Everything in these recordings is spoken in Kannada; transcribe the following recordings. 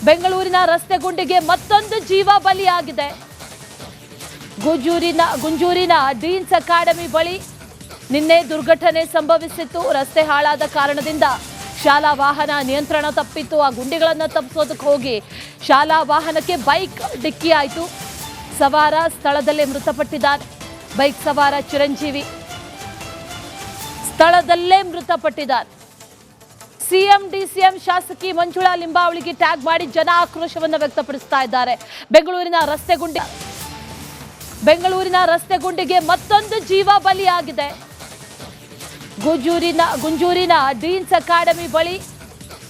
ಬೆಂಗಳೂರಿನ ರಸ್ತೆ ಗುಂಡಿಗೆ ಮತ್ತೊಂದು ಜೀವ ಬಲಿಯಾಗಿದೆ. ಗುಂಜೂರಿನ ಡೀನ್ಸ್ ಅಕಾಡೆಮಿ ಬಳಿ ನಿನ್ನೆ ದುರ್ಘಟನೆ ಸಂಭವಿಸಿತ್ತು. ರಸ್ತೆ ಹಾಳಾದ ಕಾರಣದಿಂದ ಶಾಲಾ ವಾಹನ ನಿಯಂತ್ರಣ ತಪ್ಪಿತ್ತು. ಆ ಗುಂಡಿಗಳನ್ನು ತಪ್ಪಿಸೋದಕ್ಕೆ ಹೋಗಿ ಶಾಲಾ ವಾಹನಕ್ಕೆ ಬೈಕ್ ಡಿಕ್ಕಿ ಆಯಿತು. ಸವಾರ ಸ್ಥಳದಲ್ಲೇ ಮೃತಪಟ್ಟಿದ್ದಾರೆ. ಬೈಕ್ ಸವಾರ ಚಿರಂಜೀವಿ ಸ್ಥಳದಲ್ಲೇ ಮೃತಪಟ್ಟಿದ್ದಾರೆ. ಸಿಎಂ ಡಿಸಿಎಂ ಶಾಸಕಿ ಮಂಜುಳಾ ಲಿಂಬಾವಳಿಗೆ ಟ್ಯಾಗ್ ಮಾಡಿ ಜನ ಆಕ್ರೋಶವನ್ನು ವ್ಯಕ್ತಪಡಿಸ್ತಾ ಇದ್ದಾರೆ. ಬೆಂಗಳೂರಿನ ರಸ್ತೆ ಗುಂಡಿಗೆ ಮತ್ತೊಂದು ಜೀವ ಬಲಿಯಾಗಿದೆ. ಗುಂಜೂರಿನ ಡೀನ್ಸ್ ಅಕಾಡೆಮಿ ಬಳಿ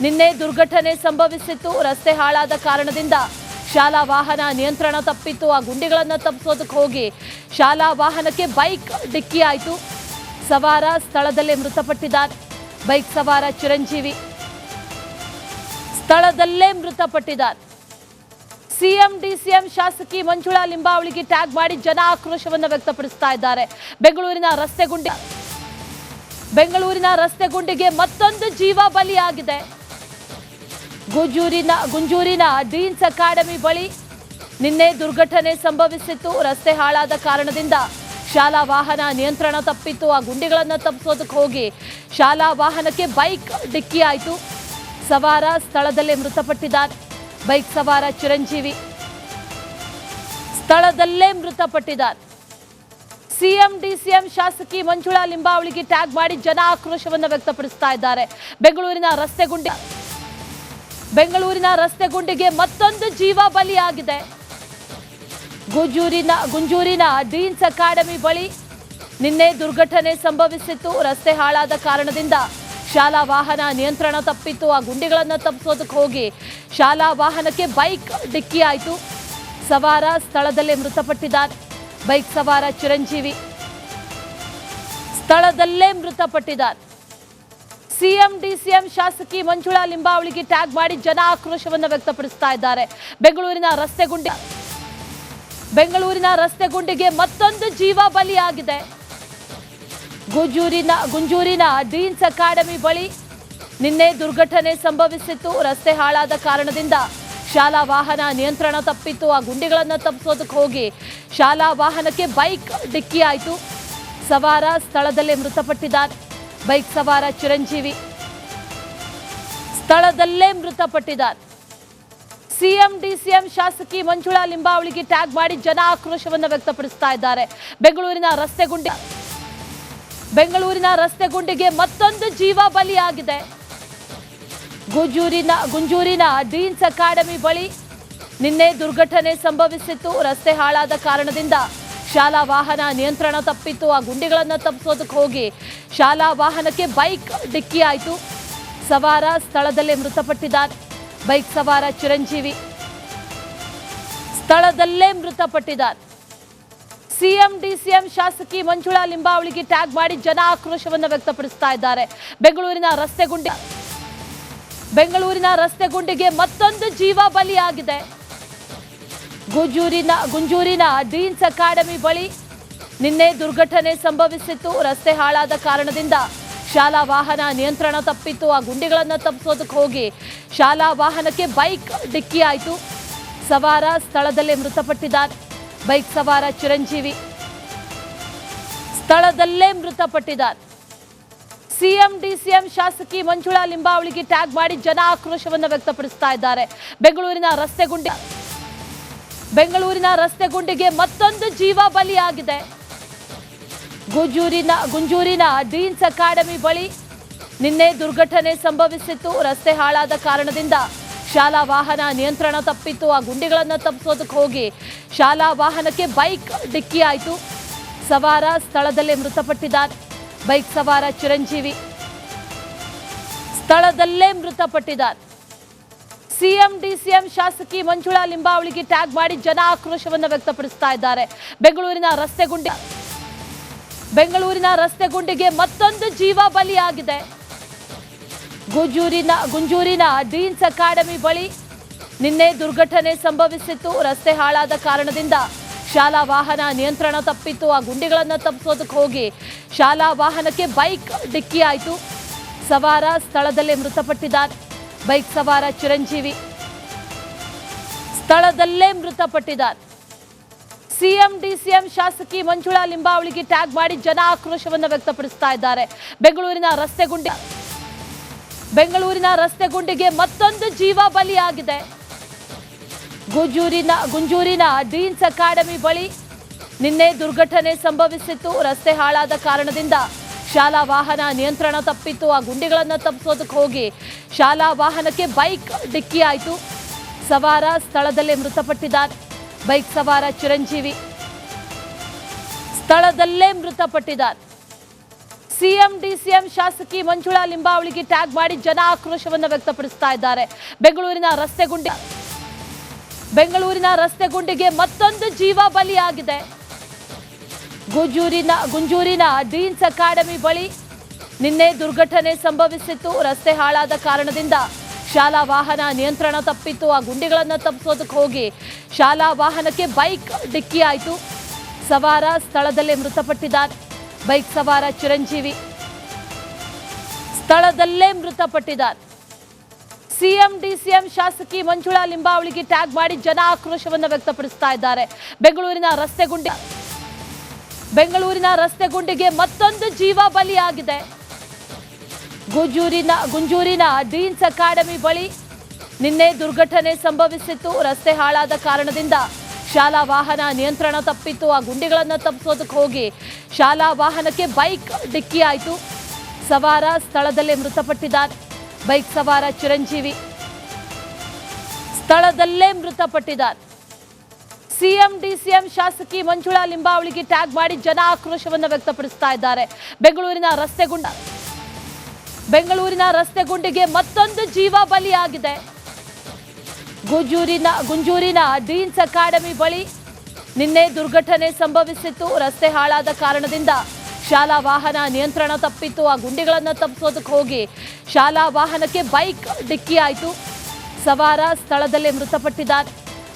ನಿನ್ನೆ ದುರ್ಘಟನೆ ಸಂಭವಿಸಿತ್ತು. ರಸ್ತೆ ಹಾಳಾದ ಕಾರಣದಿಂದ ಶಾಲಾ ವಾಹನ ನಿಯಂತ್ರಣ ತಪ್ಪಿತ್ತು. ಆ ಗುಂಡಿಗಳನ್ನು ತಪ್ಪಿಸೋದಕ್ಕೆ ಹೋಗಿ ಶಾಲಾ ವಾಹನಕ್ಕೆ ಬೈಕ್ ಡಿಕ್ಕಿ ಆಯಿತು. ಸವಾರ ಸ್ಥಳದಲ್ಲೇ ಮೃತಪಟ್ಟಿದ್ದಾರೆ. ಬೈಕ್ ಸವಾರ ಚಿರಂಜೀವಿ ಸ್ಥಳದಲ್ಲೇ ಮೃತಪಟ್ಟಿದ್ದಾರೆ. ಸಿಎಂ ಡಿಸಿಎಂ ಶಾಸಕಿ ಮಂಜುಳಾ ಲಿಂಬಾವಳಿಗೆ ಟ್ಯಾಗ್ ಮಾಡಿ ಜನ ಆಕ್ರೋಶವನ್ನು ವ್ಯಕ್ತಪಡಿಸ್ತಾ ಇದ್ದಾರೆ. ಬೆಂಗಳೂರಿನ ರಸ್ತೆ ಗುಂಡಿಗೆ ಮತ್ತೊಂದು ಜೀವ ಬಲಿಯಾಗಿದೆ. ಗುಂಜೂರಿನ ಡೀನ್ಸ್ ಅಕಾಡೆಮಿ ಬಳಿ ನಿನ್ನೆ ದುರ್ಘಟನೆ ಸಂಭವಿಸಿತ್ತು. ರಸ್ತೆ ಹಾಳಾದ ಕಾರಣದಿಂದ ಶಾಲಾ ವಾಹನ ನಿಯಂತ್ರಣ ತಪ್ಪಿತ್ತು. ಆ ಗುಂಡಿಗಳನ್ನು ತಪ್ಪಿಸೋದಕ್ಕೆ ಹೋಗಿ ಶಾಲಾ ವಾಹನಕ್ಕೆ ಬೈಕ್ ಡಿಕ್ಕಿ ಆಯಿತು. ಸವಾರ ಸ್ಥಳದಲ್ಲೇ ಮೃತಪಟ್ಟಿದ್ದಾರೆ. ಬೈಕ್ ಸವಾರ ಚಿರಂಜೀವಿ ಸ್ಥಳದಲ್ಲೇ ಮೃತಪಟ್ಟಿದ್ದಾರೆ. ಸಿಎಂ ಡಿಸಿಎಂ ಶಾಸಕಿ ಮಂಜುಳಾ ಲಿಂಬಾವಳಿಗೆ ಟ್ಯಾಗ್ ಮಾಡಿ ಜನ ಆಕ್ರೋಶವನ್ನು ವ್ಯಕ್ತಪಡಿಸ್ತಾ ಇದ್ದಾರೆ. ಬೆಂಗಳೂರಿನ ರಸ್ತೆ ಗುಂಡಿಗೆ ಮತ್ತೊಂದು ಜೀವ ಬಲಿಯಾಗಿದೆ. ಗುಂಜೂರಿನ ಡೀನ್ಸ್ ಅಕಾಡೆಮಿ ಬಳಿ ನಿನ್ನೆ ದುರ್ಘಟನೆ ಸಂಭವಿಸಿತ್ತು. ರಸ್ತೆ ಹಾಳಾದ ಕಾರಣದಿಂದ ಶಾಲಾ ವಾಹನ ನಿಯಂತ್ರಣ ತಪ್ಪಿತ್ತು. ಆ ಗುಂಡಿಗಳನ್ನು ತಪ್ಪಿಸೋದಕ್ಕೆ ಹೋಗಿ ಶಾಲಾ ವಾಹನಕ್ಕೆ ಬೈಕ್ ಡಿಕ್ಕಿ ಆಯಿತು. ಸವಾರ ಸ್ಥಳದಲ್ಲೇ ಮೃತಪಟ್ಟಿದ್ದಾರೆ. ಬೈಕ್ ಸವಾರ ಚಿರಂಜೀವಿ ಸ್ಥಳದಲ್ಲೇ ಮೃತಪಟ್ಟಿದ್ದಾರೆ. ಸಿಎಂ ಡಿಸಿಎಂ ಶಾಸಕಿ ಮಂಜುಳಾ ಲಿಂಬಾವಳಿಗೆ ಟ್ಯಾಗ್ ಮಾಡಿ ಜನ ಆಕ್ರೋಶವನ್ನು ವ್ಯಕ್ತಪಡಿಸ್ತಾ ಇದ್ದಾರೆ. ಬೆಂಗಳೂರಿನ ರಸ್ತೆ ಗುಂಡಿಗೆ ಮತ್ತೊಂದು ಜೀವ ಬಲಿಯಾಗಿದೆ. ಗುಂಜೂರಿನ ಡೀನ್ಸ್ ಅಕಾಡೆಮಿ ಬಳಿ ನಿನ್ನೆ ದುರ್ಘಟನೆ ಸಂಭವಿಸಿತ್ತು. ರಸ್ತೆ ಹಾಳಾದ ಕಾರಣದಿಂದ ಶಾಲಾ ವಾಹನ ನಿಯಂತ್ರಣ ತಪ್ಪಿತ್ತು. ಆ ಗುಂಡಿಗಳನ್ನು ತಪ್ಪಿಸೋದಕ್ಕೆ ಹೋಗಿ ಶಾಲಾ ವಾಹನಕ್ಕೆ ಬೈಕ್ ಡಿಕ್ಕಿ ಆಯಿತು. ಸವಾರ ಸ್ಥಳದಲ್ಲೇ ಮೃತಪಟ್ಟಿದ್ದಾರೆ. ಬೈಕ್ ಸವಾರ ಚಿರಂಜೀವಿ ಸ್ಥಳದಲ್ಲೇ ಮೃತಪಟ್ಟಿದ್ದಾರೆ. ಸಿಎಂ ಡಿಸಿಎಂ ಶಾಸಕಿ ಮಂಜುಳಾ ಲಿಂಬಾವಳಿಗೆ ಟ್ಯಾಗ್ ಮಾಡಿ ಜನ ಆಕ್ರೋಶವನ್ನು ವ್ಯಕ್ತಪಡಿಸ್ತಾ ಇದ್ದಾರೆ. ಬೆಂಗಳೂರಿನ ರಸ್ತೆ ಗುಂಡಿಗೆ ಮತ್ತೊಂದು ಜೀವ ಬಲಿಯಾಗಿದೆ. ಗುಂಜೂರಿನ ಡೀನ್ಸ್ ಅಕಾಡೆಮಿ ಬಳಿ ನಿನ್ನೆ ದುರ್ಘಟನೆ ಸಂಭವಿಸಿತ್ತು. ರಸ್ತೆ ಹಾಳಾದ ಕಾರಣದಿಂದ ಶಾಲಾ ವಾಹನ ನಿಯಂತ್ರಣ ತಪ್ಪಿತ್ತು. ಆ ಗುಂಡಿಗಳನ್ನು ತಪ್ಪಿಸೋದಕ್ಕೆ ಹೋಗಿ ಶಾಲಾ ವಾಹನಕ್ಕೆ ಬೈಕ್ ಡಿಕ್ಕಿ ಆಯಿತು. ಸವಾರ ಸ್ಥಳದಲ್ಲೇ ಮೃತಪಟ್ಟಿದ್ದಾರೆ. ಬೈಕ್ ಸವಾರ ಚಿರಂಜೀವಿ ಸ್ಥಳದಲ್ಲೇ ಮೃತಪಟ್ಟಿದ್ದಾರೆ. ಸಿಎಂ ಡಿಸಿಎಂ ಶಾಸಕಿ ಮಂಜುಳಾ ಲಿಂಬಾವಳಿಗೆ ಟ್ಯಾಗ್ ಮಾಡಿ ಜನ ಆಕ್ರೋಶವನ್ನು ವ್ಯಕ್ತಪಡಿಸ್ತಾ ಇದ್ದಾರೆ. ಬೆಂಗಳೂರಿನ ರಸ್ತೆ ಗುಂಡಿಗೆ ಮತ್ತೊಂದು ಜೀವ ಬಲಿಯಾಗಿದೆ. ಗುಂಜೂರಿನ ಡೀನ್ಸ್ ಅಕಾಡೆಮಿ ಬಳಿ ನಿನ್ನೆ ದುರ್ಘಟನೆ ಸಂಭವಿಸಿತ್ತು. ರಸ್ತೆ ಹಾಳಾದ ಕಾರಣದಿಂದ ಶಾಲಾ ವಾಹನ ನಿಯಂತ್ರಣ ತಪ್ಪಿತ್ತು. ಆ ಗುಂಡಿಗಳನ್ನು ತಪ್ಪಿಸೋದಕ್ಕೆ ಹೋಗಿ ಶಾಲಾ ವಾಹನಕ್ಕೆ ಬೈಕ್ ಡಿಕ್ಕಿ ಆಯಿತು. ಸವಾರ ಸ್ಥಳದಲ್ಲೇ ಮೃತಪಟ್ಟಿದ್ದಾರೆ. ಬೈಕ್ ಸವಾರ ಚಿರಂಜೀವಿ ಸ್ಥಳದಲ್ಲೇ ಮೃತಪಟ್ಟಿದ್ದಾರೆ. ಸಿಎಂ ಡಿಸಿಎಂ ಶಾಸಕಿ ಮಂಜುಳಾ ಲಿಂಬಾವಳಿಗೆ ಟ್ಯಾಗ್ ಮಾಡಿ ಜನ ಆಕ್ರೋಶವನ್ನು ವ್ಯಕ್ತಪಡಿಸ್ತಾ ಇದ್ದಾರೆ. ಬೆಂಗಳೂರಿನ ರಸ್ತೆ ಗುಂಡಿಗೆ ಮತ್ತೊಂದು ಜೀವ ಬಲಿಯಾಗಿದೆ. ಗುಂಜೂರಿನ ಡೀನ್ಸ್ ಅಕಾಡೆಮಿ ಬಳಿ ನಿನ್ನೆ ದುರ್ಘಟನೆ ಸಂಭವಿಸಿತ್ತು. ರಸ್ತೆ ಹಾಳಾದ ಕಾರಣದಿಂದ ಶಾಲಾ ವಾಹನ ನಿಯಂತ್ರಣ ತಪ್ಪಿತ್ತು. ಆ ಗುಂಡಿಗಳನ್ನು ತಪ್ಪಿಸೋದಕ್ಕೆ ಹೋಗಿ ಶಾಲಾ ವಾಹನಕ್ಕೆ ಬೈಕ್ ಡಿಕ್ಕಿ ಆಯಿತು. ಸವಾರ ಸ್ಥಳದಲ್ಲೇ ಮೃತಪಟ್ಟಿದ್ದಾರೆ. ಬೈಕ್ ಸವಾರ ಚಿರಂಜೀವಿ ಸ್ಥಳದಲ್ಲೇ ಮೃತಪಟ್ಟಿದ್ದಾರೆ. ಸಿಎಂ ಡಿಸಿಎಂ ಶಾಸಕಿ ಮಂಜುಳಾ ಲಿಂಬಾವಳಿಗೆ ಟ್ಯಾಗ್ ಮಾಡಿ ಜನ ಆಕ್ರೋಶವನ್ನು ವ್ಯಕ್ತಪಡಿಸ್ತಾ ಇದ್ದಾರೆ. ಬೆಂಗಳೂರಿನ ರಸ್ತೆ ಗುಂಡಿಗೆ ಮತ್ತೊಂದು ಜೀವ ಬಲಿಯಾಗಿದೆ. ಗುಂಜೂರಿನ ಡೀನ್ಸ್ ಅಕಾಡೆಮಿ ಬಳಿ ನಿನ್ನೆ ದುರ್ಘಟನೆ ಸಂಭವಿಸಿತ್ತು. ರಸ್ತೆ ಹಾಳಾದ ಕಾರಣದಿಂದ ಶಾಲಾ ವಾಹನ ನಿಯಂತ್ರಣ ತಪ್ಪಿತ್ತು. ಆ ಗುಂಡಿಗಳನ್ನು ತಪ್ಪಿಸೋದಕ್ಕೆ ಹೋಗಿ ಶಾಲಾ ವಾಹನಕ್ಕೆ ಬೈಕ್ ಡಿಕ್ಕಿ ಆಯಿತು. ಸವಾರ ಸ್ಥಳದಲ್ಲೇ ಮೃತಪಟ್ಟಿದ್ದಾರೆ. ಬೈಕ್ ಸವಾರ ಚಿರಂಜೀವಿ ಸ್ಥಳದಲ್ಲೇ ಮೃತಪಟ್ಟಿದ್ದಾರೆ. ಸಿಎಂ ಡಿಸಿಎಂ ಶಾಸಕಿ ಮಂಜುಳಾ ಲಿಂಬಾವಳಿಗೆ ಟ್ಯಾಗ್ ಮಾಡಿ ಜನ ಆಕ್ರೋಶವನ್ನು ವ್ಯಕ್ತಪಡಿಸ್ತಾ ಇದ್ದಾರೆ. ಬೆಂಗಳೂರಿನ ರಸ್ತೆ ಗುಂಡಿಗೆ ಮತ್ತೊಂದು ಜೀವ ಬಲಿಯಾಗಿದೆ. ಗುಂಜೂರಿನ ಡೀನ್ಸ್ ಅಕಾಡೆಮಿ ಬಳಿ ನಿನ್ನೆ ದುರ್ಘಟನೆ ಸಂಭವಿಸಿತ್ತು. ರಸ್ತೆ ಹಾಳಾದ ಕಾರಣದಿಂದ ಶಾಲಾ ವಾಹನ ನಿಯಂತ್ರಣ ತಪ್ಪಿತ್ತು. ಆ ಗುಂಡಿಗಳನ್ನು ತಪ್ಪಿಸೋದಕ್ಕೆ ಹೋಗಿ ಶಾಲಾ ವಾಹನಕ್ಕೆ ಬೈಕ್ ಡಿಕ್ಕಿ ಆಯಿತು. ಸವಾರ ಸ್ಥಳದಲ್ಲೇ ಮೃತಪಟ್ಟಿದ್ದಾರೆ. ಬೈಕ್ ಸವಾರ ಚಿರಂಜೀವಿ ಸ್ಥಳದಲ್ಲೇ ಮೃತಪಟ್ಟಿದ್ದಾರೆ. ಸಿಎಂ ಡಿಸಿಎಂ ಶಾಸಕಿ ಮಂಜುಳಾ ಲಿಂಬಾವಳಿಗೆ ಟ್ಯಾಗ್ ಮಾಡಿ ಜನ ಆಕ್ರೋಶವನ್ನು ವ್ಯಕ್ತಪಡಿಸ್ತಾ ಇದ್ದಾರೆ. ಬೆಂಗಳೂರಿನ ರಸ್ತೆ ಗುಂಡಿಗೆ ಮತ್ತೊಂದು ಜೀವ ಬಲಿಯಾಗಿದೆ. ಗುಂಜೂರಿನ ಡೀನ್ಸ್ ಅಕಾಡೆಮಿ ಬಳಿ ನಿನ್ನೆ ದುರ್ಘಟನೆ ಸಂಭವಿಸಿತ್ತು. ರಸ್ತೆ ಹಾಳಾದ ಕಾರಣದಿಂದ ಶಾಲಾ ವಾಹನ ನಿಯಂತ್ರಣ ತಪ್ಪಿತ್ತು. ಆ ಗುಂಡಿಗಳನ್ನು ತಪ್ಪಿಸೋದಕ್ಕೆ ಹೋಗಿ ಶಾಲಾ ವಾಹನಕ್ಕೆ ಬೈಕ್ ಡಿಕ್ಕಿ ಆಯಿತು. ಸವಾರ ಸ್ಥಳದಲ್ಲೇ ಮೃತಪಟ್ಟಿದ್ದಾರೆ. ಬೈಕ್ ಸವಾರ ಚಿರಂಜೀವಿ ಸ್ಥಳದಲ್ಲೇ ಮೃತಪಟ್ಟಿದ್ದಾರೆ. ಸಿಎಂ ಡಿಸಿಎಂ ಶಾಸಕಿ ಮಂಜುಳಾ ಲಿಂಬಾವಳಿಗೆ ಟ್ಯಾಗ್ ಮಾಡಿ ಜನ ಆಕ್ರೋಶವನ್ನು ವ್ಯಕ್ತಪಡಿಸ್ತಾ ಇದ್ದಾರೆ. ಬೆಂಗಳೂರಿನ ರಸ್ತೆ ಗುಂಡಿಗೆ ಮತ್ತೊಂದು ಜೀವ ಬಲಿಯಾಗಿದೆ. ಗುಂಜೂರಿನ ಡೀನ್ಸ್ ಅಕಾಡೆಮಿ ಬಳಿ ನಿನ್ನೆ ದುರ್ಘಟನೆ ಸಂಭವಿಸಿತ್ತು. ರಸ್ತೆ ಹಾಳಾದ ಕಾರಣದಿಂದ ಶಾಲಾ ವಾಹನ ನಿಯಂತ್ರಣ ತಪ್ಪಿತ್ತು. ಆ ಗುಂಡಿಗಳನ್ನು ತಪ್ಪಿಸೋದಕ್ಕೆ ಹೋಗಿ ಶಾಲಾ ವಾಹನಕ್ಕೆ ಬೈಕ್ ಡಿಕ್ಕಿ ಆಯಿತು. ಸವಾರ ಸ್ಥಳದಲ್ಲೇ ಮೃತಪಟ್ಟಿದ್ದಾರೆ. ಬೈಕ್ ಸವಾರ ಚಿರಂಜೀವಿ ಸ್ಥಳದಲ್ಲೇ ಮೃತಪಟ್ಟಿದ್ದಾರೆ. ಸಿಎಂ ಡಿಸಿಎಂ ಶಾಸಕಿ ಮಂಜುಳಾ ಲಿಂಬಾವಳಿಗೆ ಟ್ಯಾಗ್ ಮಾಡಿ ಜನ ಆಕ್ರೋಶವನ್ನು ವ್ಯಕ್ತಪಡಿಸ್ತಾ ಇದ್ದಾರೆ. ಬೆಂಗಳೂರಿನ ರಸ್ತೆ ಗುಂಡಿಗೆ ಮತ್ತೊಂದು ಜೀವ ಬಲಿಯಾಗಿದೆ. ಗುಂಜೂರಿನ ಡೀನ್ಸ್ ಅಕಾಡೆಮಿ ಬಳಿ ನಿನ್ನೆ ದುರ್ಘಟನೆ ಸಂಭವಿಸಿತ್ತು. ರಸ್ತೆ ಹಾಳಾದ ಕಾರಣದಿಂದ ಶಾಲಾ ವಾಹನ ನಿಯಂತ್ರಣ ತಪ್ಪಿತ್ತು. ಆ ಗುಂಡಿಗಳನ್ನು ತಪ್ಪಿಸೋದಕ್ಕೆ ಹೋಗಿ ಶಾಲಾ ವಾಹನಕ್ಕೆ ಬೈಕ್ ಡಿಕ್ಕಿ ಆಯಿತು. ಸವಾರ ಸ್ಥಳದಲ್ಲೇ ಮೃತಪಟ್ಟಿದ್ದಾರೆ.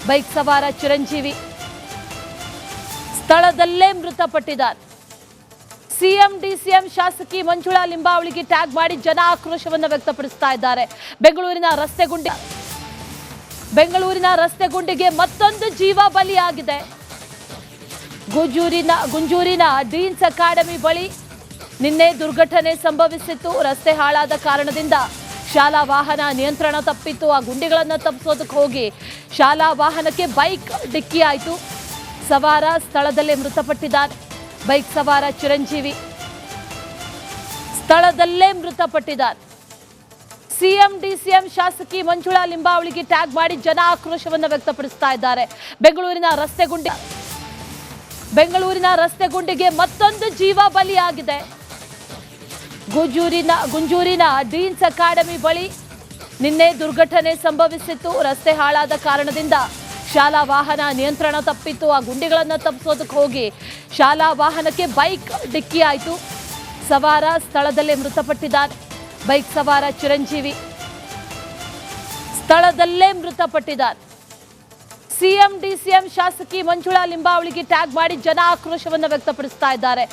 ಬೈಕ್ ಸವಾರ ಚಿರಂಜೀವಿ ಸ್ಥಳದಲ್ಲೇ ಮೃತಪಟ್ಟಿದ್ದಾರೆ. ಸಿಎಂ ಡಿಸಿಎಂ ಶಾಸಕಿ ಮಂಜುಳಾ ಲಿಂಬಾವಳಿಗೆ ಟ್ಯಾಗ್ ಮಾಡಿ ಜನ ಆಕ್ರೋಶವನ್ನು ವ್ಯಕ್ತಪಡಿಸ್ತಾ ಇದ್ದಾರೆ. ಬೆಂಗಳೂರಿನ ರಸ್ತೆ ಗುಂಡಿಗೆ ಮತ್ತೊಂದು ಜೀವ ಬಲಿಯಾಗಿದೆ. ಗುಂಜೂರಿನ ಡೀನ್ಸ್ ಅಕಾಡೆಮಿ ಬಳಿ ನಿನ್ನೆ ದುರ್ಘಟನೆ ಸಂಭವಿಸಿತ್ತು. ರಸ್ತೆ ಹಾಳಾದ ಕಾರಣದಿಂದ ಶಾಲಾ ವಾಹನ ನಿಯಂತ್ರಣ ತಪ್ಪಿತ್ತು. ಆ ಗುಂಡಿಗಳನ್ನು ತಪ್ಪಿಸೋದಕ್ಕೆ ಹೋಗಿ ಶಾಲಾ ವಾಹನಕ್ಕೆ ಬೈಕ್ ಡಿಕ್ಕಿ ಆಯಿತು. ಸವಾರ ಸ್ಥಳದಲ್ಲೇ ಮೃತಪಟ್ಟಿದ್ದಾರೆ. ಬೈಕ್ ಸವಾರ ಚಿರಂಜೀವಿ ಸ್ಥಳದಲ್ಲೇ ಮೃತಪಟ್ಟಿದ್ದಾರೆ. ಸಿಎಂ ಡಿಸಿಎಂ ಶಾಸಕಿ ಮಂಜುಳಾ ಲಿಂಬಾವಳಿಗೆ ಟ್ಯಾಗ್ ಮಾಡಿ ಜನ ಆಕ್ರೋಶವನ್ನು ವ್ಯಕ್ತಪಡಿಸ್ತಾ ಇದ್ದಾರೆ. ಬೆಂಗಳೂರಿನ ರಸ್ತೆ ಗುಂಡಿಗೆ ಮತ್ತೊಂದು ಜೀವ ಬಲಿಯಾಗಿದೆ. ಗುಂಜೂರಿನ ಡೀನ್ಸ್ ಅಕಾಡೆಮಿ ಬಳಿ ನಿನ್ನೆ ದುರ್ಘಟನೆ ಸಂಭವಿಸಿತ್ತು. ರಸ್ತೆ ಹಾಳಾದ ಕಾರಣದಿಂದ ಶಾಲಾ ವಾಹನ ನಿಯಂತ್ರಣ ತಪ್ಪಿತ್ತು. ಆ ಗುಂಡಿಗಳನ್ನು ತಪ್ಪಿಸೋದಕ್ಕೆ ಹೋಗಿ ಶಾಲಾ ವಾಹನಕ್ಕೆ ಬೈಕ್ ಡಿಕ್ಕಿ ಆಯಿತು. ಸವಾರ ಸ್ಥಳದಲ್ಲೇ ಮೃತಪಟ್ಟಿದ್ದಾರೆ. ಬೈಕ್ ಸವಾರ ಚಿರಂಜೀವಿ ಸ್ಥಳದಲ್ಲೇ ಮೃತಪಟ್ಟಿದ್ದಾರೆ. ಸಿಎಂ ಡಿಸಿಎಂ ಶಾಸಕಿ ಮಂಜುಳಾ ಲಿಂಬಾವಳಿಗೆ ಟ್ಯಾಗ್ ಮಾಡಿ ಜನ ಆಕ್ರೋಶವನ್ನು ವ್ಯಕ್ತಪಡಿಸ್ತಾ ಇದ್ದಾರೆ.